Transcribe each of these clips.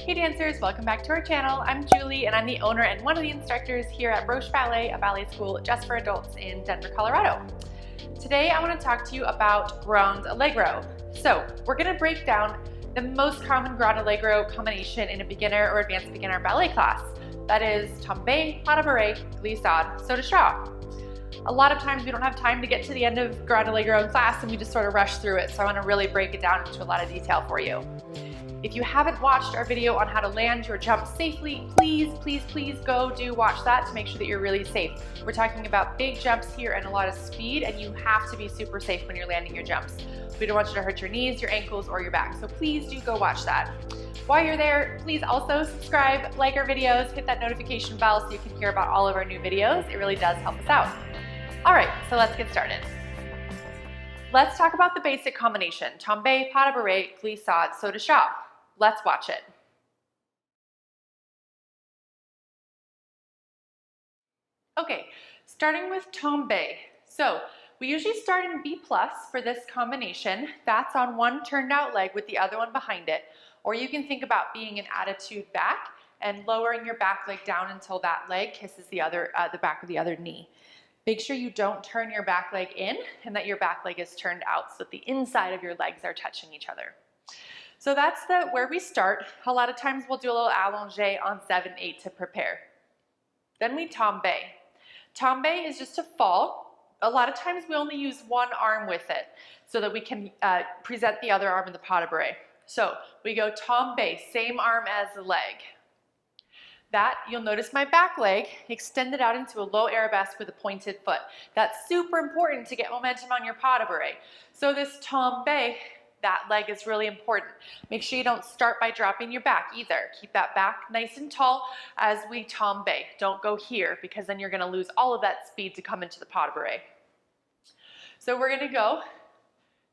Hey dancers, welcome back to our channel. I'm Julie and I'm the owner and one of the instructors here at Broche Ballet, a ballet school just for adults in Denver, Colorado. Today I want to talk to you about Grande Allegro. So we're going to break down the most common Grande Allegro combination in a beginner or advanced beginner ballet class. That is tombe, pas de bourrée, glissade, saut de chat. A lot of times we don't have time to get to the end of Grande Allegro in class and we just sort of rush through it, so I want to really break it down into a lot of detail for you. If you haven't watched our video on how to land your jump safely, please go watch that to make sure that you're really safe. We're talking about big jumps here and a lot of speed, and you have to be super safe when you're landing your jumps. We don't want you to hurt your knees, your ankles, or your back, so please do go watch that. While you're there, please also subscribe, like our videos, hit that notification bell so you can hear about all of our new videos. It really does help us out. All right, so let's get started. Let's talk about the basic combination, tombe, pas de bourrée, glissade, saut de chat. Let's watch it. Okay, starting with tombe. So we usually start in B+ for this combination. That's on one turned out leg with the other one behind it. Or you can think about being in attitude back and lowering your back leg down until that leg kisses the back of the other knee. Make sure you don't turn your back leg in and that your back leg is turned out so that the inside of your legs are touching each other. So that's where we start. A lot of times we'll do a little allongé on 7/8 to prepare. Then we tombe. Tombe is just a fall. A lot of times we only use one arm with it so that we can present the other arm in the pas de bourrée. So we go tombe, same arm as the leg. That, you'll notice my back leg extended out into a low arabesque with a pointed foot. That's super important to get momentum on your pas de bourrée. So this tombe, that leg is really important. Make sure you don't start by dropping your back either. Keep that back nice and tall as we tombe. Don't go here because then you're gonna lose all of that speed to come into the pas de bourrée. So we're gonna go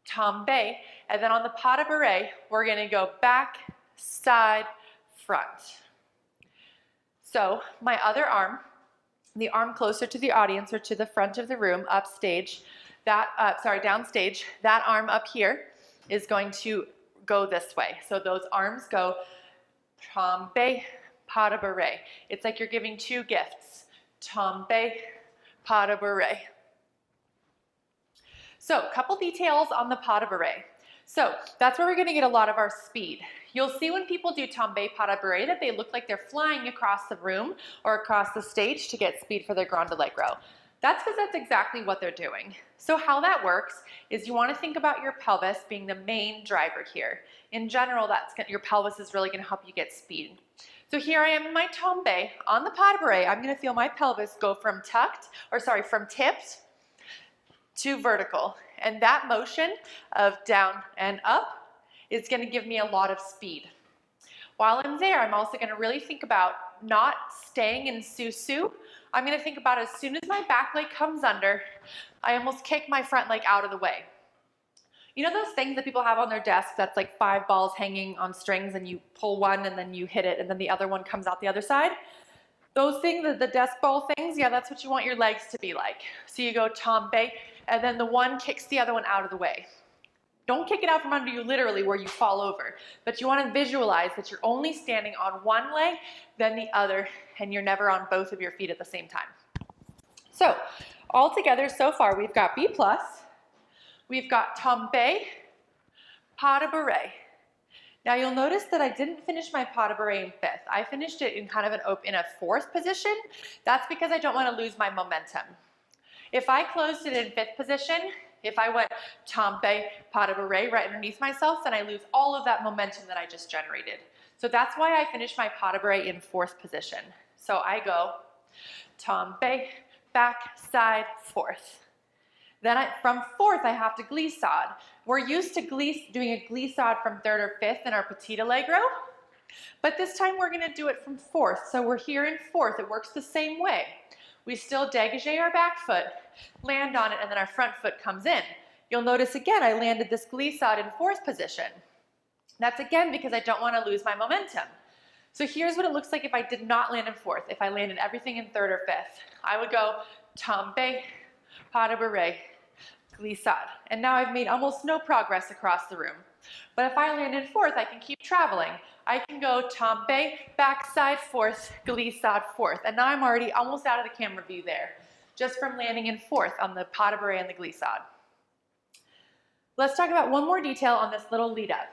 tombe, and then on the pas de bourrée, we're gonna go back, side, front. So my other arm, the arm closer to the audience or to the front of the room, upstage, downstage, that arm up here is going to go this way. So those arms go tombe, pas de bourrée. It's like you're giving two gifts, tombe, pas de bourrée. So a couple details on the pas de bourrée. So that's where we're gonna get a lot of our speed. You'll see when people do tombe, pas de bourrée that they look like they're flying across the room or across the stage to get speed for their Grande Allegro. That's because that's exactly what they're doing. So how that works is you want to think about your pelvis being the main driver here. In general, your pelvis is really going to help you get speed. So here I am in my tombe. On the pas de bourrée, I'm going to feel my pelvis go from tipped to vertical. And that motion of down and up is going to give me a lot of speed. While I'm there, I'm also going to really think about not staying in susu. I'm going to think about as soon as my back leg comes under, I almost kick my front leg out of the way. You know those things that people have on their desk that's like 5 balls hanging on strings and you pull one and then you hit it and then the other one comes out the other side? Those things, the desk ball things, yeah, that's what you want your legs to be like. So you go tombe and then the one kicks the other one out of the way. Don't kick it out from under you literally where you fall over, but you want to visualize that you're only standing on one leg, then the other, and you're never on both of your feet at the same time. So all together so far, we've got B+, we've got tombe, pas de bourrée. Now you'll notice that I didn't finish my pas de bourrée in 5th. I finished it in kind of in a 4th position. That's because I don't want to lose my momentum. If I closed it in 5th position, if I went tombe, pas de bourrée right underneath myself, then I lose all of that momentum that I just generated. So that's why I finished my pas de bourrée in 4th position. So I go tombe, back, side, 4th. Then from 4th, I have to glissade. We're used to doing a glissade from 3rd or 5th in our petit allegro, but this time we're gonna do it from 4th. So we're here in 4th, it works the same way. We still dégage our back foot, land on it, and then our front foot comes in. You'll notice again, I landed this glissade in 4th position. That's again because I don't want to lose my momentum. So here's what it looks like if I did not land in 4th. If I landed everything in 3rd or 5th, I would go tombe, pas de bourrée, glissade. And now I've made almost no progress across the room. But if I land in fourth, I can keep traveling. I can go tombe, backside, fourth, glissade, fourth. And now I'm already almost out of the camera view there, just from landing in fourth on the pas de bourrée and the glissade. Let's talk about one more detail on this little lead up.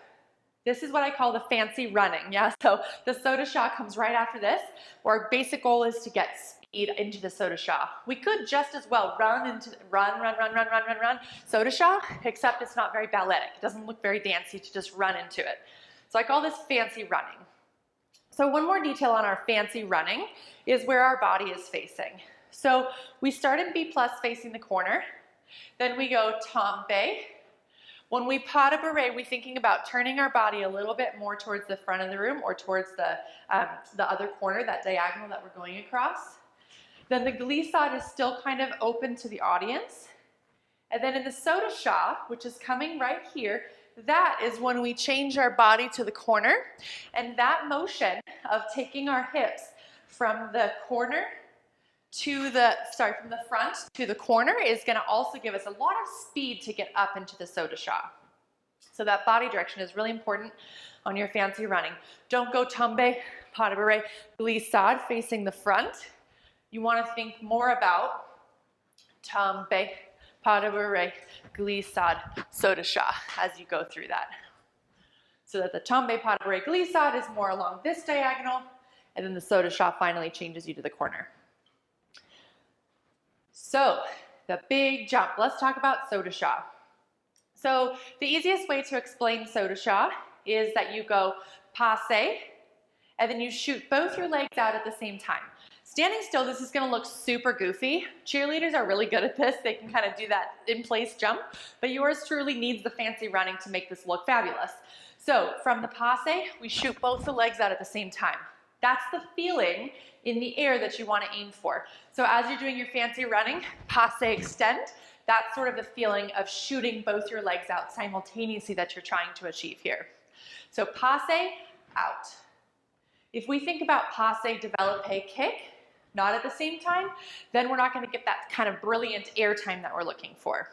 This is what I call the fancy running, yeah? So the saut de chat comes right after this, where our basic goal is to get speed into the saut de chat. We could just as well run, saut de chat, except it's not very balletic. It doesn't look very dancey to just run into it. So I call this fancy running. So one more detail on our fancy running is where our body is facing. So we start in B+ facing the corner, then we go tombe. When we pas de bourrée, we're thinking about turning our body a little bit more towards the front of the room or towards the other corner, that diagonal that we're going across. Then the glissade is still kind of open to the audience. And then in the saut de chat, which is coming right here, that is when we change our body to the corner. And that motion of taking our hips from the corner to from the front to the corner is going to also give us a lot of speed to get up into the saut de chat. So that body direction is really important on your fancy running. Don't go tombe, pas de bourrée, glissade facing the front. You want to think more about tombe, pas de bourrée, glissade, saut de chat as you go through that. So that the tombe, pas de bourrée, glissade is more along this diagonal, and then the saut de chat finally changes you to the corner. So the big jump, let's talk about saut de chat. So the easiest way to explain saut de chat is that you go passe, and then you shoot both your legs out at the same time. Standing still, this is gonna look super goofy. Cheerleaders are really good at this. They can kind of do that in place jump, but yours truly needs the fancy running to make this look fabulous. So from the passe, we shoot both the legs out at the same time. That's the feeling in the air that you want to aim for. So as you're doing your fancy running, passe, extend, that's sort of the feeling of shooting both your legs out simultaneously that you're trying to achieve here. So passe, out. If we think about passe, développé, kick, not at the same time, then we're not going to get that kind of brilliant air time that we're looking for.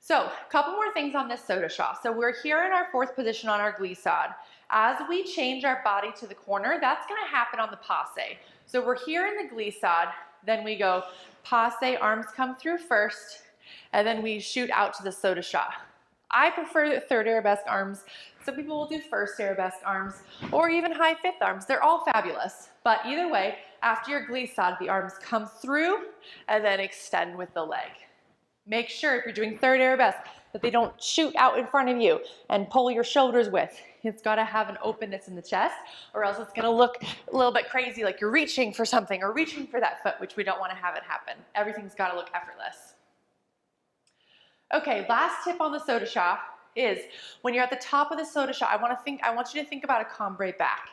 So a couple more things on this saut de chat. So we're here in our fourth position on our glissade. As we change our body to the corner, that's going to happen on the passe. So we're here in the glissade, then we go passe, arms come through first, and then we shoot out to the saut de chat. I prefer third arabesque arms. Some people will do first arabesque arms or even high fifth arms. They're all fabulous. But either way, after your glissade, the arms come through and then extend with the leg. Make sure if you're doing third arabesque that they don't shoot out in front of you and pull your shoulders with. It's got to have an openness in the chest, or else it's going to look a little bit crazy, like you're reaching for something or reaching for that foot, which we don't want to have it happen. Everything's got to look effortless. Okay, last tip on the saut de chat is when you're at the top of the saut de chat, I want you to think about a cambre back.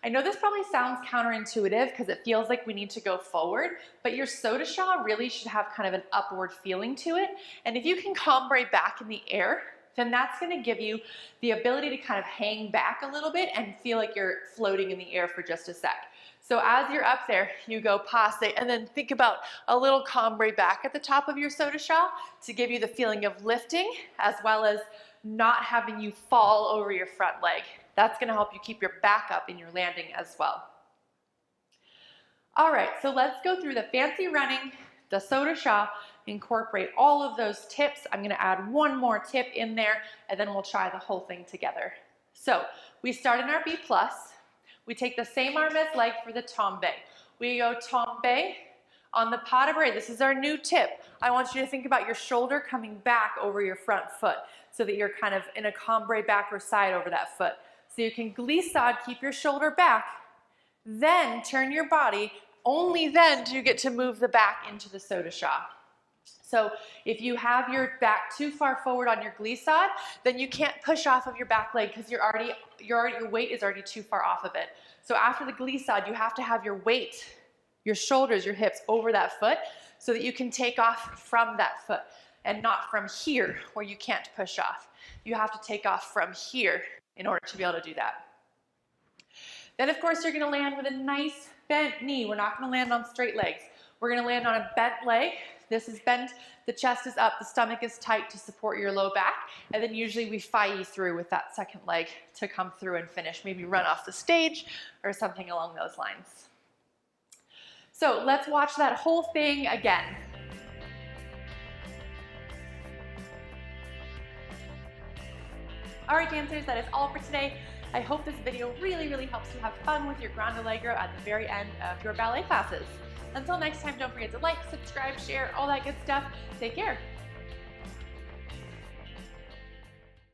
I know this probably sounds counterintuitive because it feels like we need to go forward, but your saut de chat really should have kind of an upward feeling to it. And if you can cambre back in the air, then that's going to give you the ability to kind of hang back a little bit and feel like you're floating in the air for just a sec. So as you're up there, you go passe, and then think about a little cambre back at the top of your saut de chat to give you the feeling of lifting, as well as not having you fall over your front leg. That's going to help you keep your back up in your landing as well. All right, so let's go through the fancy running, the saut de chat, incorporate all of those tips. I'm going to add one more tip in there, and then we'll try the whole thing together. So we start in our B+. We take the same arm as leg for the tombe. We go tombe on the pas de bourrée. This is our new tip. I want you to think about your shoulder coming back over your front foot so that you're kind of in a cambre back or side over that foot. So you can glissade, keep your shoulder back, then turn your body. Only then do you get to move the back into the saut de chat. So if you have your back too far forward on your glissade, then you can't push off of your back leg because your weight is already too far off of it. So after the glissade, you have to have your weight, your shoulders, your hips over that foot so that you can take off from that foot and not from here where you can't push off. You have to take off from here in order to be able to do that. Then of course you're going to land with a nice bent knee. We're not going to land on straight legs. We're gonna land on a bent leg. This is bent, the chest is up, the stomach is tight to support your low back, and then usually we fire through with that second leg to come through and finish, maybe run off the stage or something along those lines. So let's watch that whole thing again. All right, dancers, that is all for today. I hope this video really helps you have fun with your Grande Allegro at the very end of your ballet classes. Until next time, don't forget to like, subscribe, share, all that good stuff. Take care.